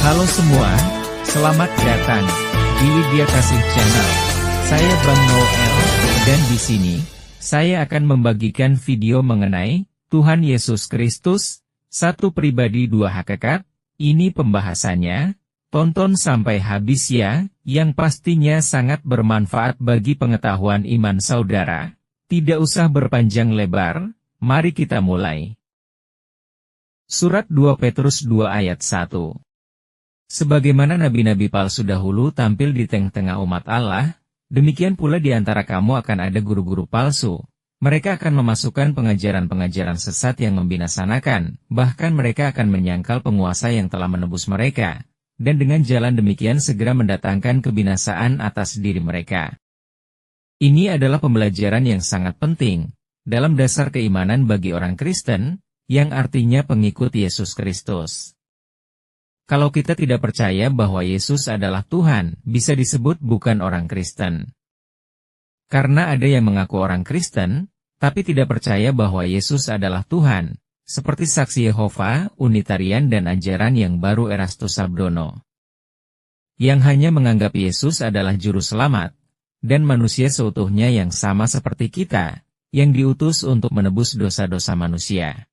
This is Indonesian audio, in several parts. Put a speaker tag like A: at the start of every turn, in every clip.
A: Halo semua, selamat datang di Widya Kasih Channel. Saya Bang Noel, dan di sini saya akan membagikan video mengenai Tuhan Yesus Kristus, satu pribadi dua hakikat. Ini pembahasannya, tonton sampai habis ya, yang pastinya sangat bermanfaat bagi pengetahuan iman saudara. Tidak usah berpanjang lebar, mari kita mulai. Surat 2 Petrus 2 ayat 1. Sebagaimana nabi-nabi palsu dahulu tampil di tengah-tengah umat Allah, demikian pula di antara kamu akan ada guru-guru palsu. Mereka akan memasukkan pengajaran-pengajaran sesat yang membinasanakan, bahkan mereka akan menyangkal penguasa yang telah menebus mereka, dan dengan jalan demikian segera mendatangkan kebinasaan atas diri mereka. Ini adalah pembelajaran yang sangat penting dalam dasar keimanan bagi orang Kristen, yang artinya pengikut Yesus Kristus. Kalau kita tidak percaya bahwa Yesus adalah Tuhan, bisa disebut bukan orang Kristen. Karena ada yang mengaku orang Kristen, tapi tidak percaya bahwa Yesus adalah Tuhan, seperti Saksi Yehova, Unitarian dan ajaran yang baru Erastus Sabdono. Yang hanya menganggap Yesus adalah juru selamat, dan manusia seutuhnya yang sama seperti kita, yang diutus untuk menebus dosa-dosa manusia.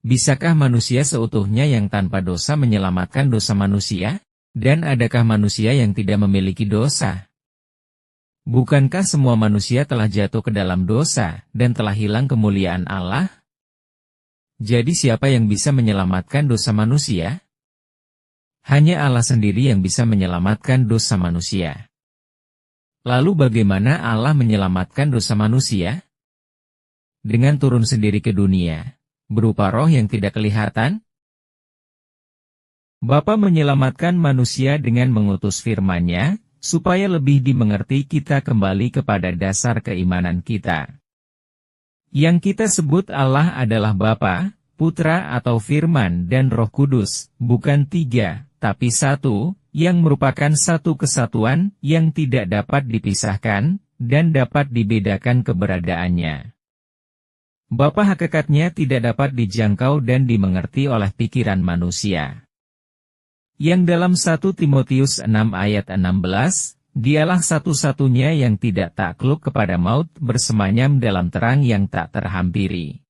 A: Bisakah manusia seutuhnya yang tanpa dosa menyelamatkan dosa manusia? Dan adakah manusia yang tidak memiliki dosa? Bukankah semua manusia telah jatuh ke dalam dosa, dan telah hilang kemuliaan Allah? Jadi siapa yang bisa menyelamatkan dosa manusia? Hanya Allah sendiri yang bisa menyelamatkan dosa manusia. Lalu bagaimana Allah menyelamatkan dosa manusia? Dengan turun sendiri ke dunia, berupa roh yang tidak kelihatan? Bapa menyelamatkan manusia dengan mengutus firman-Nya, supaya lebih dimengerti kita kembali kepada dasar keimanan kita. Yang kita sebut Allah adalah Bapa, Putra atau Firman dan Roh Kudus, bukan tiga, tapi satu, yang merupakan satu kesatuan, yang tidak dapat dipisahkan, dan dapat dibedakan keberadaannya. Bapa hakikatnya tidak dapat dijangkau dan dimengerti oleh pikiran manusia. Yang dalam 1 Timotius 6 ayat 16, dialah satu-satunya yang tidak takluk kepada maut bersemanyam dalam terang yang tak terhampiri.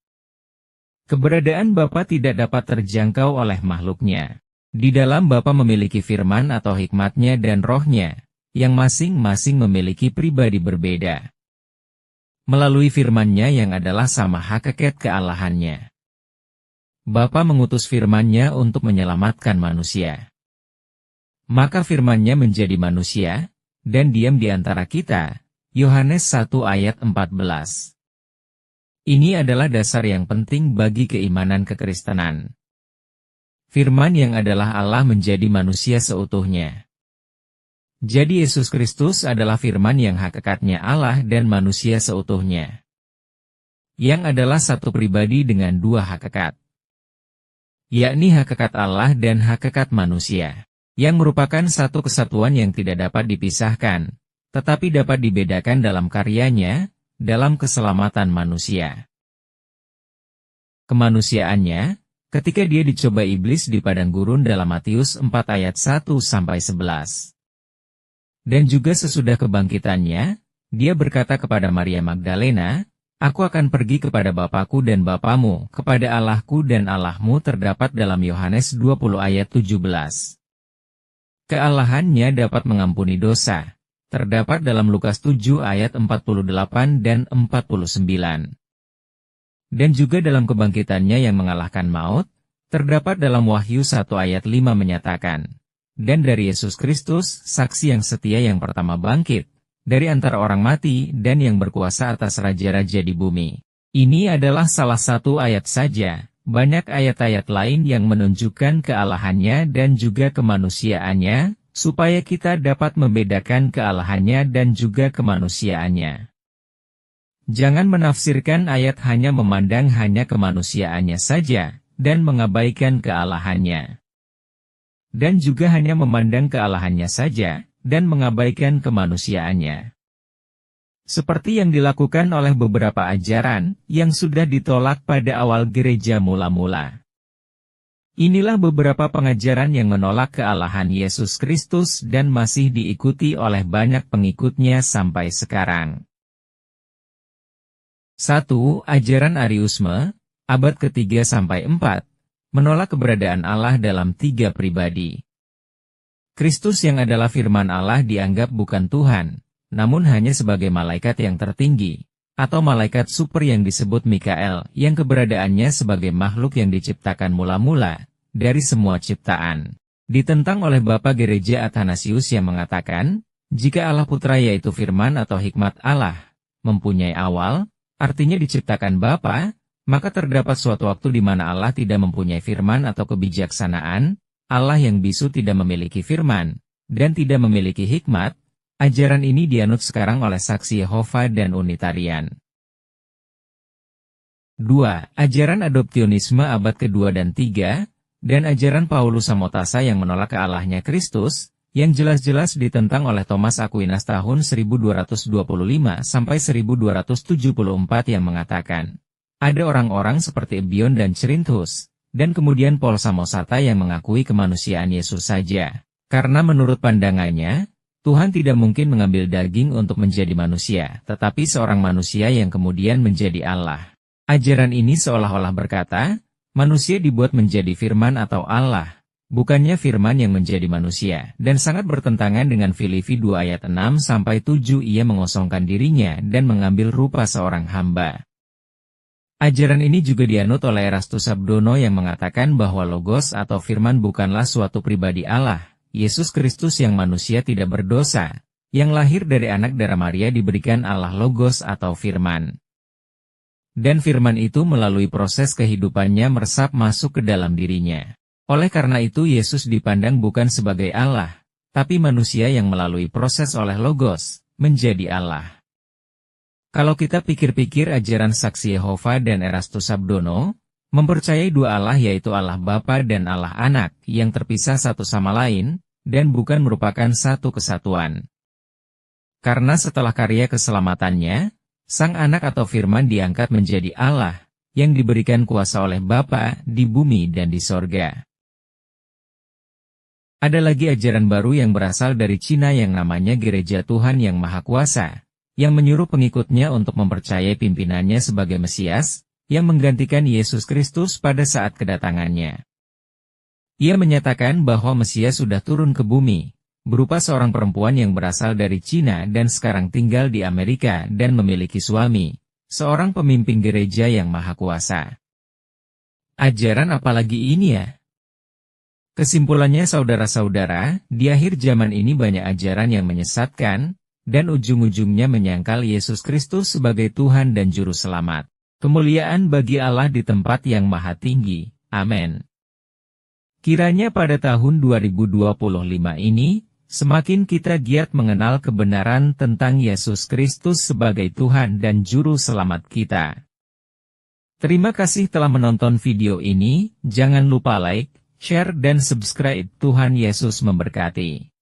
A: Keberadaan Bapa tidak dapat terjangkau oleh makhluknya. Di dalam Bapa memiliki firman atau hikmatnya dan rohnya, yang masing-masing memiliki pribadi berbeda. Melalui firman-Nya yang adalah sama hakikat kealahannya. Bapa mengutus firman-Nya untuk menyelamatkan manusia. Maka firman-Nya menjadi manusia, dan diam di antara kita. Yohanes 1 ayat 14. Ini adalah dasar yang penting bagi keimanan kekristenan. Firman yang adalah Allah menjadi manusia seutuhnya. Jadi Yesus Kristus adalah firman yang hakikatnya Allah dan manusia seutuhnya. Yang adalah satu pribadi dengan dua hakikat. Yakni hakikat Allah dan hakikat manusia. Yang merupakan satu kesatuan yang tidak dapat dipisahkan, tetapi dapat dibedakan dalam karyanya, dalam keselamatan manusia. Kemanusiaannya, ketika dia dicoba iblis di padang gurun dalam Matius 4 ayat 1-11. Dan juga sesudah kebangkitannya, dia berkata kepada Maria Magdalena, "Aku akan pergi kepada Bapakku dan Bapamu, kepada Allahku dan Allahmu," terdapat dalam Yohanes 20 ayat 17. Kealahannya dapat mengampuni dosa, terdapat dalam Lukas 7 ayat 48 dan 49. Dan juga dalam kebangkitannya yang mengalahkan maut, terdapat dalam Wahyu 1 ayat 5 menyatakan, "Dan dari Yesus Kristus, saksi yang setia yang pertama bangkit, dari antara orang mati dan yang berkuasa atas raja-raja di bumi." Ini adalah salah satu ayat saja, banyak ayat-ayat lain yang menunjukkan kealahannya dan juga kemanusiaannya, supaya kita dapat membedakan kealahannya dan juga kemanusiaannya. Jangan menafsirkan ayat hanya memandang hanya kemanusiaannya saja, dan mengabaikan kealahannya. Dan juga hanya memandang kealahannya saja, dan mengabaikan kemanusiaannya. Seperti yang dilakukan oleh beberapa ajaran, yang sudah ditolak pada awal gereja mula-mula. Inilah beberapa pengajaran yang menolak kealahan Yesus Kristus dan masih diikuti oleh banyak pengikutnya sampai sekarang. 1. Ajaran Ariusme, abad ke-3-4, menolak keberadaan Allah dalam 3 pribadi. Kristus yang adalah firman Allah dianggap bukan Tuhan, namun hanya sebagai malaikat yang tertinggi, atau malaikat super yang disebut Mikael, yang keberadaannya sebagai makhluk yang diciptakan mula-mula, dari semua ciptaan. Ditentang oleh Bapa Gereja Athanasius yang mengatakan, jika Allah Putra yaitu firman atau hikmat Allah, mempunyai awal, artinya diciptakan Bapa, maka terdapat suatu waktu di mana Allah tidak mempunyai firman atau kebijaksanaan, Allah yang bisu tidak memiliki firman, dan tidak memiliki hikmat. Ajaran ini dianut sekarang oleh Saksi Yehova dan Unitarian. 2. Ajaran Adoptionisme abad ke-2 dan 3, dan ajaran Paulus Samotasa yang menolak kealahnya Kristus, yang jelas-jelas ditentang oleh Thomas Aquinas tahun 1225 sampai 1274 yang mengatakan, ada orang-orang seperti Ebion dan Cerinthus, dan kemudian Paul Samosata yang mengakui kemanusiaan Yesus saja, karena menurut pandangannya, Tuhan tidak mungkin mengambil daging untuk menjadi manusia, tetapi seorang manusia yang kemudian menjadi Allah. Ajaran ini seolah-olah berkata, manusia dibuat menjadi firman atau Allah, bukannya firman yang menjadi manusia, dan sangat bertentangan dengan Filipi 2 ayat 6-7. Ia mengosongkan dirinya dan mengambil rupa seorang hamba. Ajaran ini juga dianut oleh Erastus Sabdono yang mengatakan bahwa Logos atau firman bukanlah suatu pribadi Allah. Yesus Kristus yang manusia tidak berdosa, yang lahir dari anak darah Maria diberikan Allah Logos atau firman. Dan firman itu melalui proses kehidupannya meresap masuk ke dalam dirinya. Oleh karena itu Yesus dipandang bukan sebagai Allah, tapi manusia yang melalui proses oleh Logos, menjadi Allah. Kalau kita pikir-pikir ajaran Saksi Yehova dan Erastus Sabdono, mempercayai dua Allah yaitu Allah Bapa dan Allah Anak yang terpisah satu sama lain, dan bukan merupakan satu kesatuan. Karena setelah karya keselamatannya, Sang Anak atau Firman diangkat menjadi Allah, yang diberikan kuasa oleh Bapa di bumi dan di sorga. Ada lagi ajaran baru yang berasal dari Cina yang namanya Gereja Tuhan Yang Maha Kuasa, yang menyuruh pengikutnya untuk mempercayai pimpinannya sebagai Mesias, yang menggantikan Yesus Kristus pada saat kedatangannya. Ia menyatakan bahwa Mesias sudah turun ke bumi, berupa seorang perempuan yang berasal dari Cina dan sekarang tinggal di Amerika dan memiliki suami, seorang pemimpin gereja yang maha kuasa. Ajaran apalagi ini ya? Kesimpulannya saudara-saudara, di akhir zaman ini banyak ajaran yang menyesatkan, dan ujung-ujungnya menyangkal Yesus Kristus sebagai Tuhan dan Juru Selamat. Kemuliaan bagi Allah di tempat yang maha tinggi. Amin. Kiranya pada tahun 2025 ini, semakin kita giat mengenal kebenaran tentang Yesus Kristus sebagai Tuhan dan Juru Selamat kita. Terima kasih telah menonton video ini, jangan lupa like, share dan subscribe. Tuhan Yesus memberkati.